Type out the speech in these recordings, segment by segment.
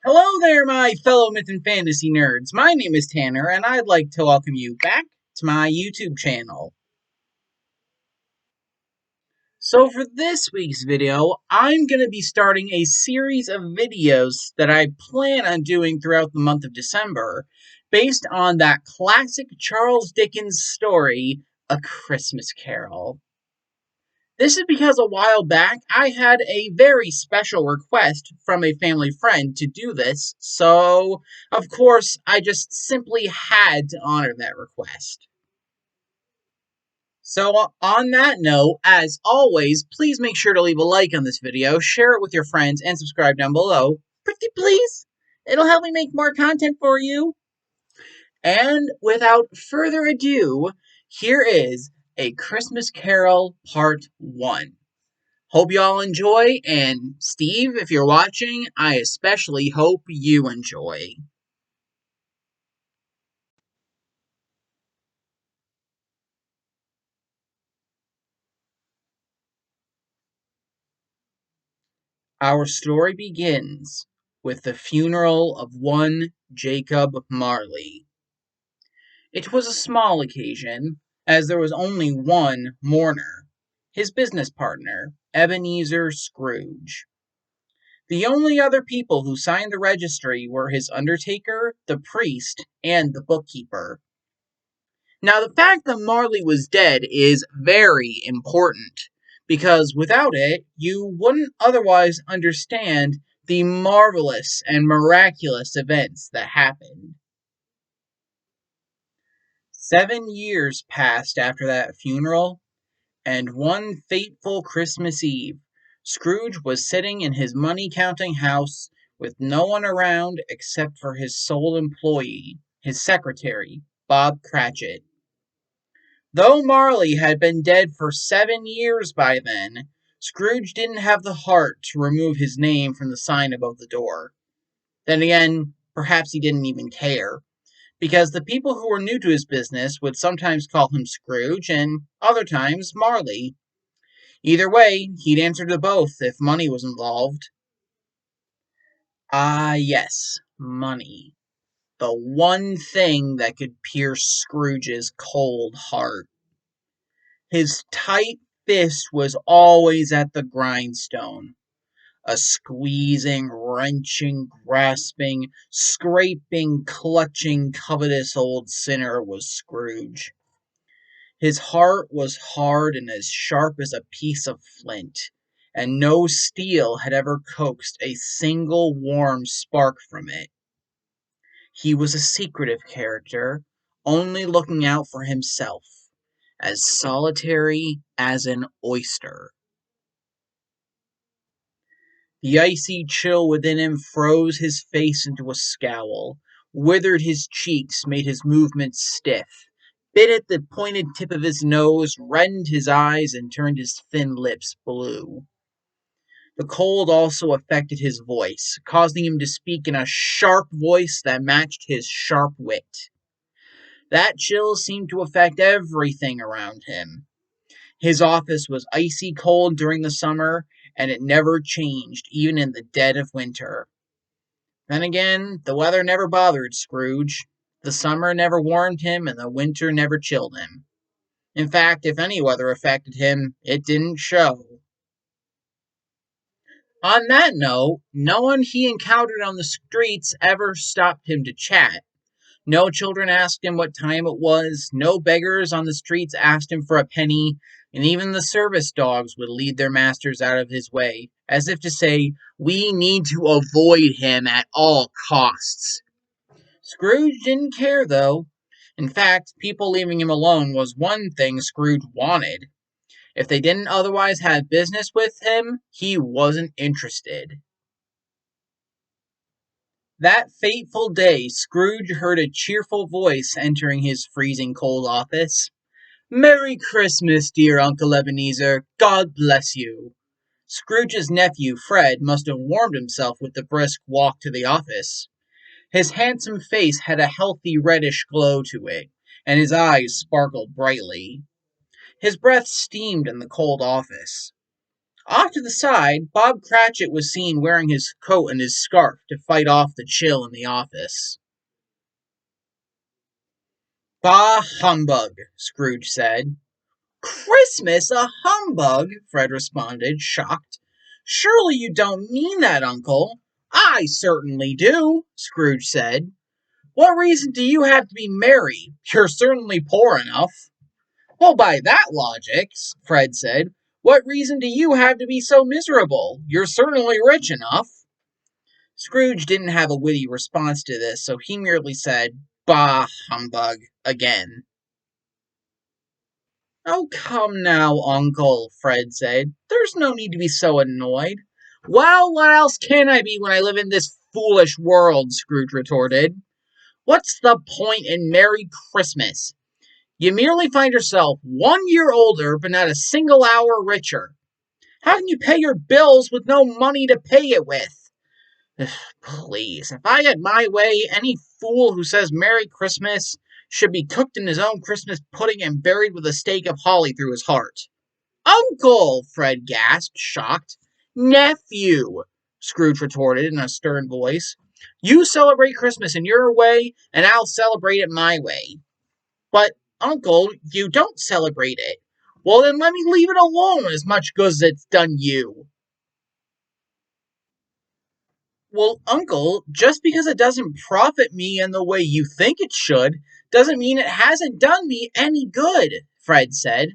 Hello there, my fellow myth and fantasy nerds. My name is Tanner, and I'd like to welcome you back to my YouTube channel. So for this week's video, I'm going to be starting a series of videos that I plan on doing throughout the month of December, based on that classic Charles Dickens story, A Christmas Carol. This is because a while back I had a very special request from a family friend to do this, so of course I just simply had to honor that request. So on that note, as always, please make sure to leave a like on this video, share it with your friends, and subscribe down below. Pretty please! It'll help me make more content for you. And without further ado, here is A Christmas Carol Part 1. Hope you all enjoy, and Steve, if you're watching, I especially hope you enjoy. Our story begins with the funeral of one Jacob Marley. It was a small occasion, as there was only one mourner, his business partner, Ebenezer Scrooge. The only other people who signed the registry were his undertaker, the priest, and the bookkeeper. Now, the fact that Marley was dead is very important, because without it, you wouldn't otherwise understand the marvelous and miraculous events that happened. 7 years passed after that funeral, and one fateful Christmas Eve, Scrooge was sitting in his money-counting house with no one around except for his sole employee, his secretary, Bob Cratchit. Though Marley had been dead for 7 years by then, Scrooge didn't have the heart to remove his name from the sign above the door. Then again, perhaps he didn't even care, because the people who were new to his business would sometimes call him Scrooge and other times Marley. Either way, he'd answer to both if money was involved. Ah, yes, money. The one thing that could pierce Scrooge's cold heart. His tight fist was always at the grindstone. A squeezing, wrenching, grasping, scraping, clutching, covetous old sinner was Scrooge. His heart was hard and as sharp as a piece of flint, and no steel had ever coaxed a single warm spark from it. He was a secretive character, only looking out for himself, as solitary as an oyster. The icy chill within him froze his face into a scowl, withered his cheeks, made his movements stiff, bit at the pointed tip of his nose, reddened his eyes, and turned his thin lips blue. The cold also affected his voice, causing him to speak in a sharp voice that matched his sharp wit. That chill seemed to affect everything around him. His office was icy cold during the summer, and it never changed, even in the dead of winter. Then again, the weather never bothered Scrooge. The summer never warmed him, and the winter never chilled him. In fact, if any weather affected him, it didn't show. On that note, no one he encountered on the streets ever stopped him to chat. No children asked him what time it was, no beggars on the streets asked him for a penny, and even the service dogs would lead their masters out of his way, as if to say, "We need to avoid him at all costs." Scrooge didn't care, though. In fact, people leaving him alone was one thing Scrooge wanted. If they didn't otherwise have business with him, he wasn't interested. That fateful day, Scrooge heard a cheerful voice entering his freezing cold office. "Merry Christmas, dear Uncle Ebenezer. God bless you." Scrooge's nephew, Fred, must have warmed himself with the brisk walk to the office. His handsome face had a healthy reddish glow to it, and his eyes sparkled brightly. His breath steamed in the cold office. Off to the side, Bob Cratchit was seen wearing his coat and his scarf to fight off the chill in the office. Bah humbug, Scrooge said. Christmas a humbug? Fred responded, shocked. Surely you don't mean that, Uncle. I certainly do, Scrooge said. What reason do you have to be merry? You're certainly poor enough. Well, by that logic, Fred said, what reason do you have to be so miserable? You're certainly rich enough. Scrooge didn't have a witty response to this, so he merely said, Bah, humbug, again. Oh, come now, Uncle, Fred said. There's no need to be so annoyed. Well, what else can I be when I live in this foolish world? Scrooge retorted. What's the point in Merry Christmas? You merely find yourself 1 year older, but not a single hour richer. How can you pay your bills with no money to pay it with? Please, if I had my way, any fool who says Merry Christmas should be cooked in his own Christmas pudding and buried with a stake of holly through his heart. Uncle! Fred gasped, shocked. Nephew! Scrooge retorted in a stern voice. You celebrate Christmas in your way, and I'll celebrate it my way. But, Uncle, you don't celebrate it. Well, then let me leave it alone, as much good as it's done you. Well, Uncle, just because it doesn't profit me in the way you think it should, doesn't mean it hasn't done me any good, Fred said.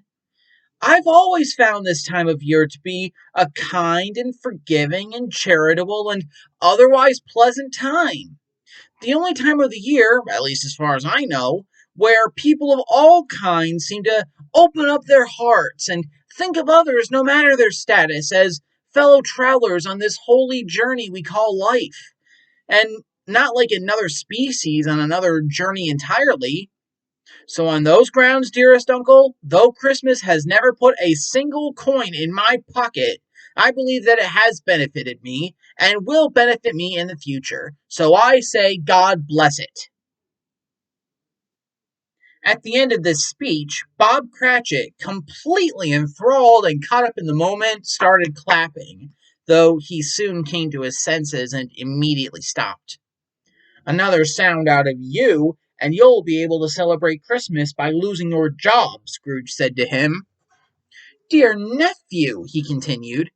I've always found this time of year to be a kind and forgiving and charitable and otherwise pleasant time. The only time of the year, at least as far as I know, where people of all kinds seem to open up their hearts and think of others, no matter their status, as fellow travelers on this holy journey we call life. And not like another species on another journey entirely. So, on those grounds, dearest uncle, though Christmas has never put a single coin in my pocket, I believe that it has benefited me and will benefit me in the future. So I say, God bless it. At the end of this speech, Bob Cratchit, completely enthralled and caught up in the moment, started clapping, though he soon came to his senses and immediately stopped. Another sound out of you, and you'll be able to celebrate Christmas by losing your job, Scrooge said to him. Dear nephew, he continued,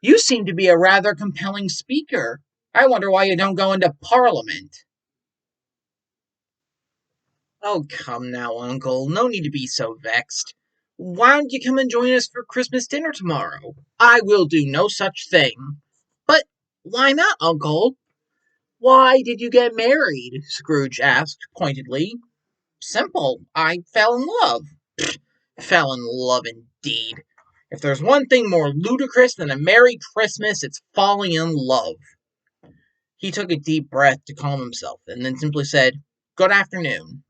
you seem to be a rather compelling speaker. I wonder why you don't go into Parliament. Oh, come now, Uncle. No need to be so vexed. Why don't you come and join us for Christmas dinner tomorrow? I will do no such thing. But why not, Uncle? Why did you get married? Scrooge asked pointedly. Simple. I fell in love. Fell in love indeed. If there's one thing more ludicrous than a Merry Christmas, it's falling in love. He took a deep breath to calm himself, and then simply said, Good afternoon.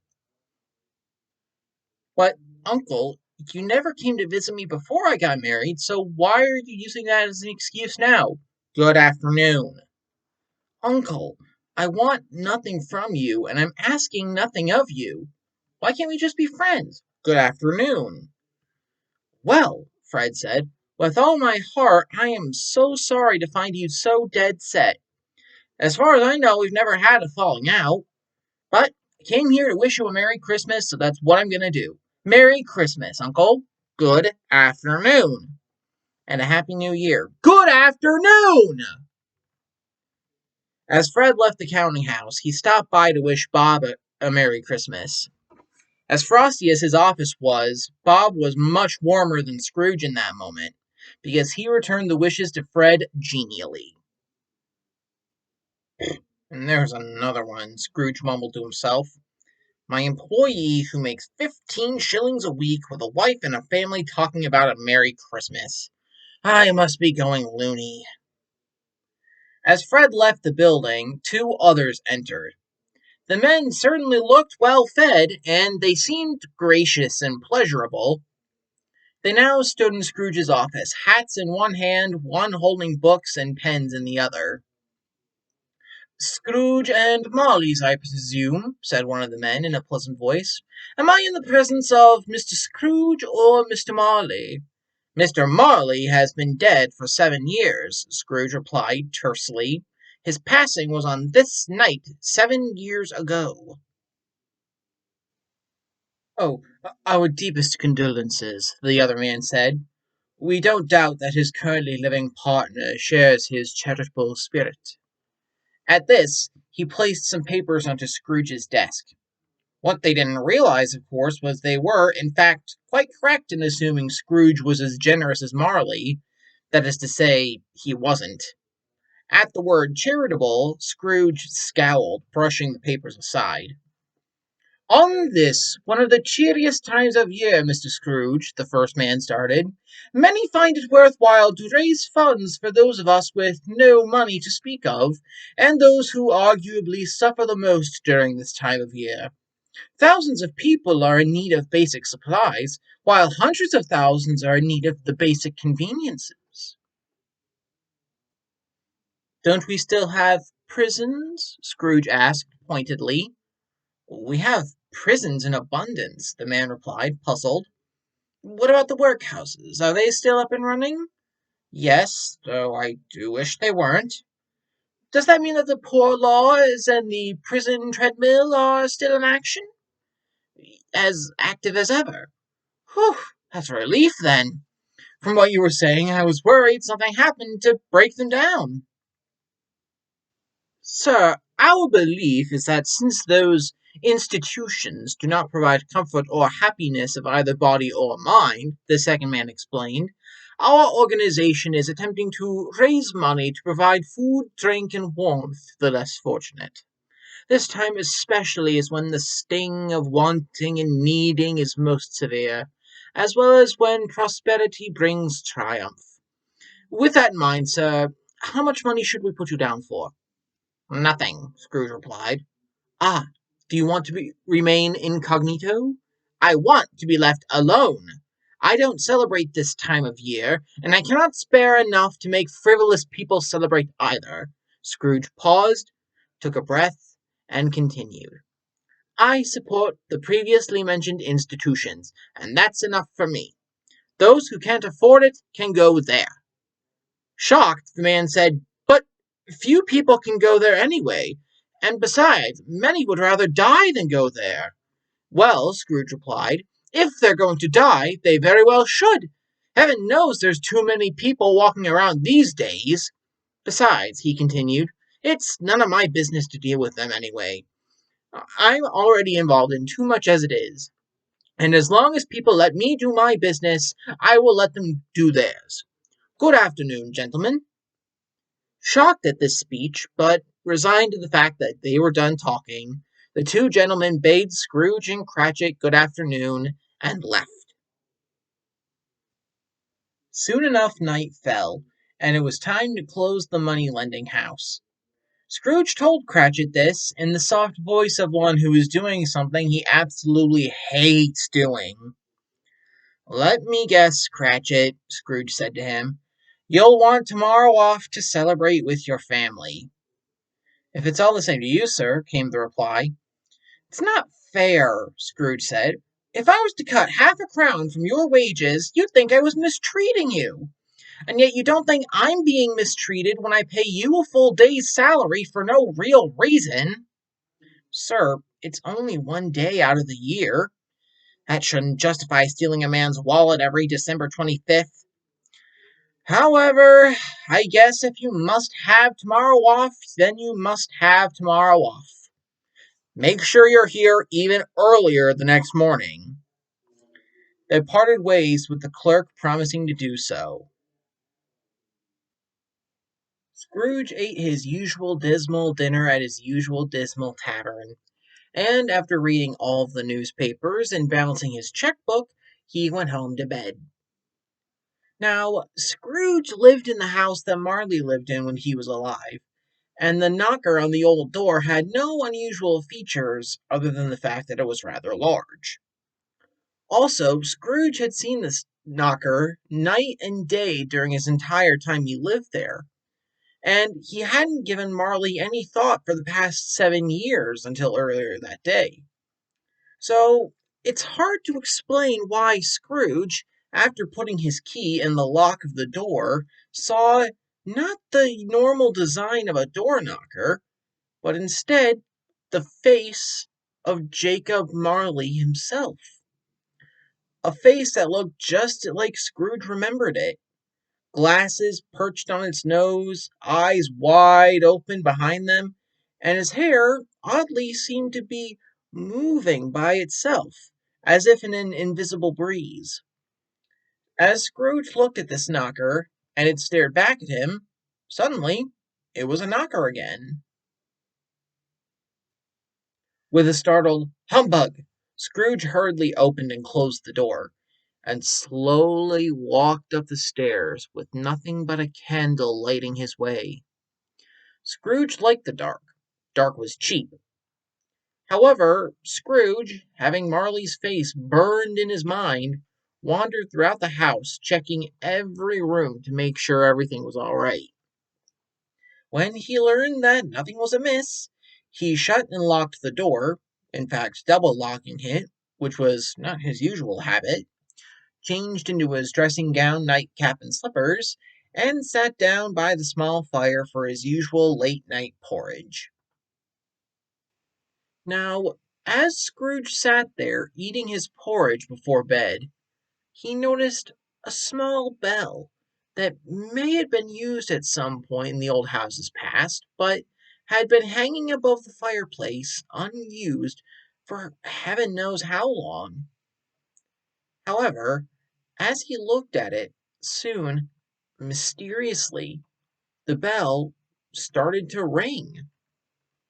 But, Uncle, you never came to visit me before I got married, so why are you using that as an excuse now? Good afternoon. Uncle, I want nothing from you, and I'm asking nothing of you. Why can't we just be friends? Good afternoon. Well, Fred said, with all my heart, I am so sorry to find you so dead set. As far as I know, we've never had a falling out. But I came here to wish you a Merry Christmas, so that's what I'm going to do. Merry Christmas, Uncle. Good afternoon. And a Happy New Year. Good afternoon! As Fred left the counting house, he stopped by to wish Bob a Merry Christmas. As frosty as his office was, Bob was much warmer than Scrooge in that moment, because he returned the wishes to Fred genially. And there's another one, Scrooge mumbled to himself. My employee who makes 15 shillings a week with a wife and a family talking about a Merry Christmas. I must be going loony. As Fred left the building, two others entered. The men certainly looked well fed, and they seemed gracious and pleasurable. They now stood in Scrooge's office, hats in one hand, one holding books and pens in the other. Scrooge and Marley's, I presume, said one of the men in a pleasant voice. Am I in the presence of Mr. Scrooge or Mr. Marley? Mr. Marley has been dead for 7 years, Scrooge replied tersely. His passing was on this night 7 years ago. Oh, our deepest condolences, the other man said. We don't doubt that his currently living partner shares his charitable spirit. At this, he placed some papers onto Scrooge's desk. What they didn't realize, of course, was they were, in fact, quite correct in assuming Scrooge was as generous as Marley. That is to say, he wasn't. At the word charitable, Scrooge scowled, brushing the papers aside. On this, one of the cheeriest times of year, Mr. Scrooge, the first man started, many find it worthwhile to raise funds for those of us with no money to speak of, and those who arguably suffer the most during this time of year. Thousands of people are in need of basic supplies, while hundreds of thousands are in need of the basic conveniences. Don't we still have prisons? Scrooge asked pointedly. We have prisons in abundance, the man replied, puzzled. What about the workhouses? Are they still up and running? Yes, though I do wish they weren't. Does that mean that the poor laws and the prison treadmill are still in action? As active as ever. Whew, that's a relief then. From what you were saying, I was worried something happened to break them down. Sir, our belief is that since those institutions do not provide comfort or happiness of either body or mind, the second man explained, our organization is attempting to raise money to provide food, drink, and warmth to the less fortunate. This time especially is when the sting of wanting and needing is most severe, as well as when prosperity brings triumph. With that in mind, sir, how much money should we put you down for? Nothing, Scrooge replied. Ah, do you want to remain incognito? I want to be left alone. I don't celebrate this time of year, and I cannot spare enough to make frivolous people celebrate either. Scrooge paused, took a breath, and continued. I support the previously mentioned institutions, and that's enough for me. Those who can't afford it can go there. Shocked, the man said, But few people can go there anyway, and besides, many would rather die than go there. Well, Scrooge replied, if they're going to die, they very well should. Heaven knows there's too many people walking around these days. Besides, he continued, it's none of my business to deal with them anyway. I'm already involved in too much as it is. And as long as people let me do my business, I will let them do theirs. Good afternoon, gentlemen. Shocked at this speech, but resigned to the fact that they were done talking, the two gentlemen bade Scrooge and Cratchit good afternoon and left. Soon enough night fell, and it was time to close the money-lending house. Scrooge told Cratchit this in the soft voice of one who is doing something he absolutely hates doing. Let me guess, Cratchit, Scrooge said to him. You'll want tomorrow off to celebrate with your family. If it's all the same to you, sir, came the reply. It's not fair, Scrooge said. If I was to cut half a crown from your wages, you'd think I was mistreating you. And yet you don't think I'm being mistreated when I pay you a full day's salary for no real reason. Sir, it's only one day out of the year. That shouldn't justify stealing a man's wallet every December 25th. However, I guess if you must have tomorrow off, then you must have tomorrow off. Make sure you're here even earlier the next morning. They parted ways with the clerk promising to do so. Scrooge ate his usual dismal dinner at his usual dismal tavern, and after reading all of the newspapers and balancing his checkbook, he went home to bed. Now, Scrooge lived in the house that Marley lived in when he was alive, and the knocker on the old door had no unusual features other than the fact that it was rather large. Also, Scrooge had seen this knocker night and day during his entire time he lived there, and he hadn't given Marley any thought for the past 7 years until earlier that day. So, it's hard to explain why Scrooge, after putting his key in the lock of the door, saw not the normal design of a door knocker, but instead the face of Jacob Marley himself. A face that looked just like Scrooge remembered it. Glasses perched on its nose, eyes wide open behind them, and his hair oddly seemed to be moving by itself, as if in an invisible breeze. As Scrooge looked at this knocker, and it stared back at him, suddenly it was a knocker again. With a startled "Humbug!" Scrooge hurriedly opened and closed the door, and slowly walked up the stairs with nothing but a candle lighting his way. Scrooge liked the dark. Dark was cheap. However, Scrooge, having Marley's face burned in his mind, wandered throughout the house, checking every room to make sure everything was all right. When he learned that nothing was amiss, he shut and locked the door, in fact, double locking it, which was not his usual habit, changed into his dressing gown, nightcap, and slippers, and sat down by the small fire for his usual late night porridge. Now, as Scrooge sat there eating his porridge before bed, he noticed a small bell that may have been used at some point in the old house's past, but had been hanging above the fireplace unused for heaven knows how long. However, as he looked at it, soon, mysteriously, the bell started to ring,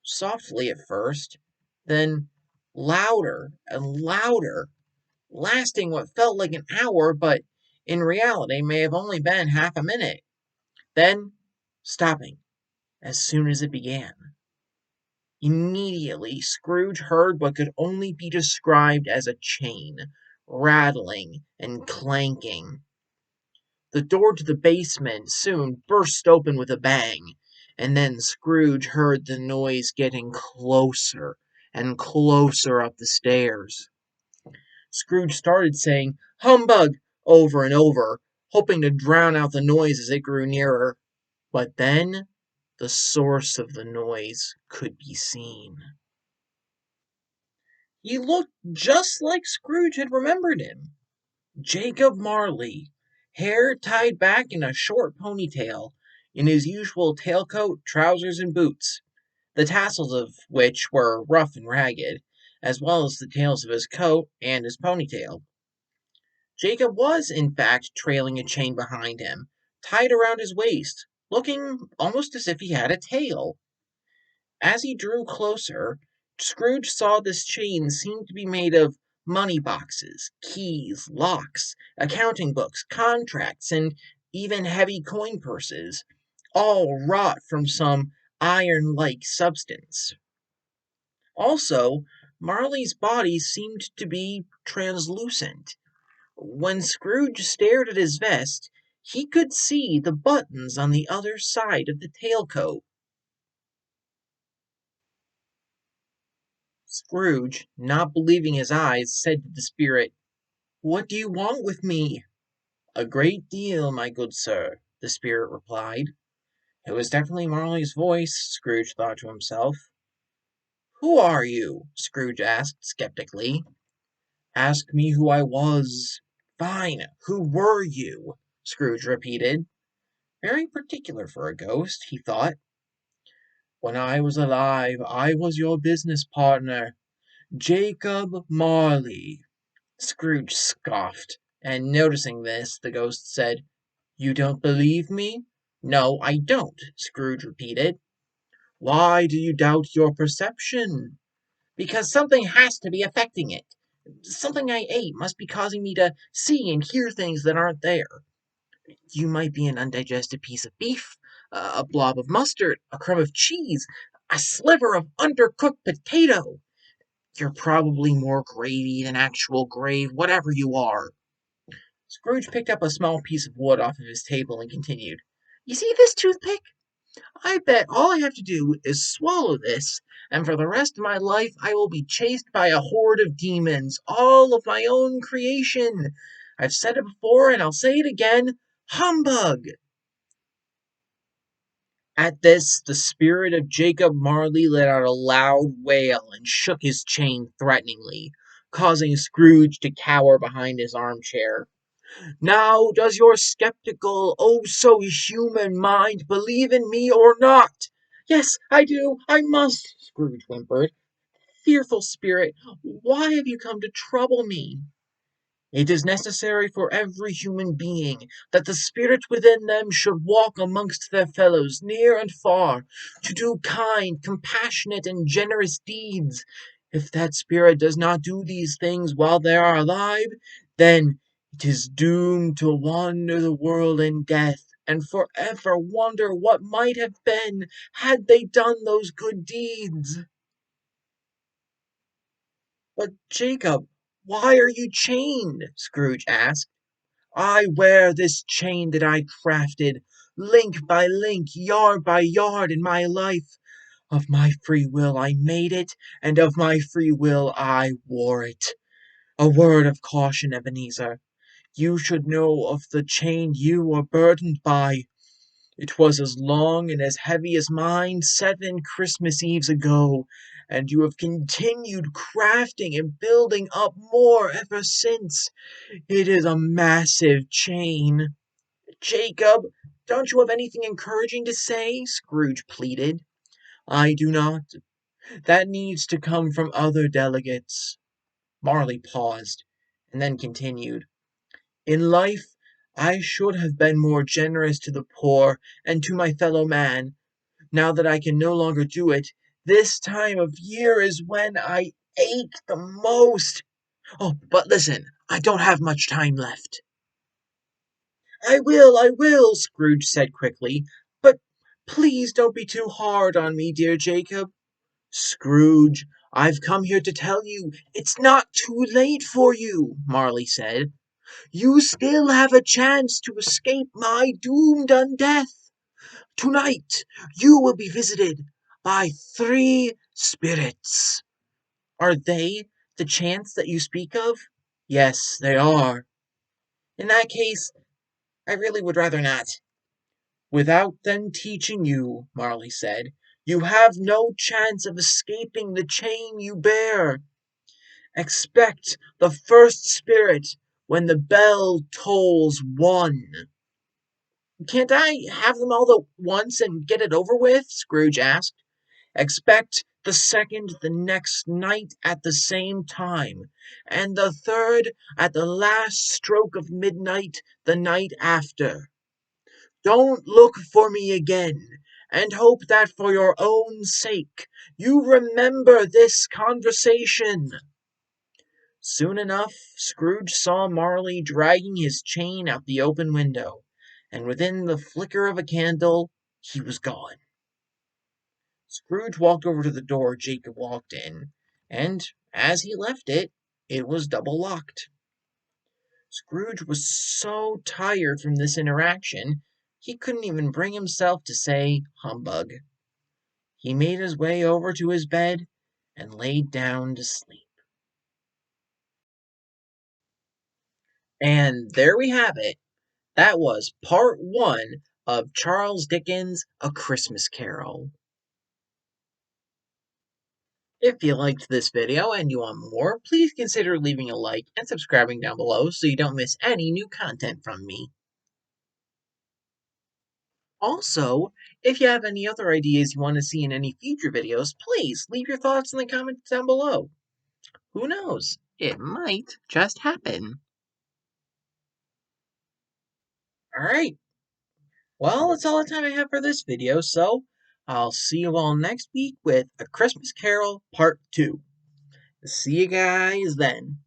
softly at first, then louder and louder, lasting what felt like an hour, but in reality may have only been half a minute, then stopping as soon as it began. Immediately, Scrooge heard what could only be described as a chain, rattling and clanking. The door to the basement soon burst open with a bang, and then Scrooge heard the noise getting closer and closer up the stairs. Scrooge started saying "Humbug!" over and over, hoping to drown out the noise as it grew nearer. But then the source of the noise could be seen. He looked just like Scrooge had remembered him. Jacob Marley, hair tied back in a short ponytail, in his usual tailcoat, trousers, and boots, the tassels of which were rough and ragged, as well as the tails of his coat and his ponytail. Jacob was, in fact, trailing a chain behind him, tied around his waist, looking almost as if he had a tail. As he drew closer, Scrooge saw this chain seemed to be made of money boxes, keys, locks, accounting books, contracts, and even heavy coin purses, all wrought from some iron like substance. Also, Marley's body seemed to be translucent. When Scrooge stared at his vest, he could see the buttons on the other side of the tailcoat. Scrooge, not believing his eyes, said to the spirit, "What do you want with me?" "A great deal, my good sir," the spirit replied. It was definitely Marley's voice, Scrooge thought to himself. "Who are you?" Scrooge asked skeptically. "Ask me who I was." "Fine, who were you?" Scrooge repeated. Very particular for a ghost, he thought. "When I was alive, I was your business partner, Jacob Marley." Scrooge scoffed, and noticing this, the ghost said, "You don't believe me?" "No, I don't," Scrooge repeated. "Why do you doubt your perception?" "Because something has to be affecting it. Something I ate must be causing me to see and hear things that aren't there. You might be an undigested piece of beef, a blob of mustard, a crumb of cheese, a sliver of undercooked potato. You're probably more gravy than actual grave, whatever you are." Scrooge picked up a small piece of wood off of his table and continued, "You see this toothpick? I bet all I have to do is swallow this, and for the rest of my life I will be chased by a horde of demons, all of my own creation. I've said it before and I'll say it again. Humbug! At this, the spirit of Jacob Marley let out a loud wail and shook his chain threateningly, causing Scrooge to cower behind his armchair. Now, does your skeptical, oh so human mind believe in me or not? Yes, I do. I must, Scrooge whimpered. Fearful spirit, why have you come to trouble me? It is necessary for every human being that the spirit within them should walk amongst their fellows, near and far, to do kind, compassionate, and generous deeds. If that spirit does not do these things while they are alive, then it is doomed to wander the world in death, and forever wonder what might have been had they done those good deeds. But Jacob, why are you chained? Scrooge asked. I wear this chain that I crafted, link by link, yard by yard in my life. Of my free will I made it, and of my free will I wore it. A word of caution, Ebenezer. You should know of the chain you are burdened by. It was as long and as heavy as mine 7 Christmas Eves ago, and you have continued crafting and building up more ever since. It is a massive chain. Jacob, don't you have anything encouraging to say? Scrooge pleaded. I do not. That needs to come from other delegates. Marley paused, and then continued. In life, I should have been more generous to the poor and to my fellow man. Now that I can no longer do it, this time of year is when I ache the most. Oh, but listen, I don't have much time left. I will, Scrooge said quickly. But please don't be too hard on me, dear Jacob. Scrooge, I've come here to tell you it's not too late for you, Marley said. You still have a chance to escape my doomed undeath. Tonight you will be visited by 3 spirits. Are they the chance that you speak of? Yes, they are. In that case, I really would rather not. Without them teaching you, Marley said, you have no chance of escaping the chain you bear. Expect the first spirit when the bell tolls 1. Can't I have them all at once and get it over with? Scrooge asked. Expect the second the next night at the same time, and the third at the last stroke of midnight the night after. Don't look for me again, and hope that for your own sake you remember this conversation. Soon enough, Scrooge saw Marley dragging his chain out the open window, and within the flicker of a candle, he was gone. Scrooge walked over to the door Jacob walked in, and as he left it, it was double locked. Scrooge was so tired from this interaction, he couldn't even bring himself to say humbug. He made his way over to his bed and laid down to sleep. And there we have it. That was part 1 of Charles Dickens' A Christmas Carol. If you liked this video and you want more, please consider leaving a like and subscribing down below so you don't miss any new content from me. Also, if you have any other ideas you want to see in any future videos, please leave your thoughts in the comments down below. Who knows? It might just happen. Alright, well, that's all the time I have for this video, so I'll see you all next week with A Christmas Carol Part 2. See you guys then.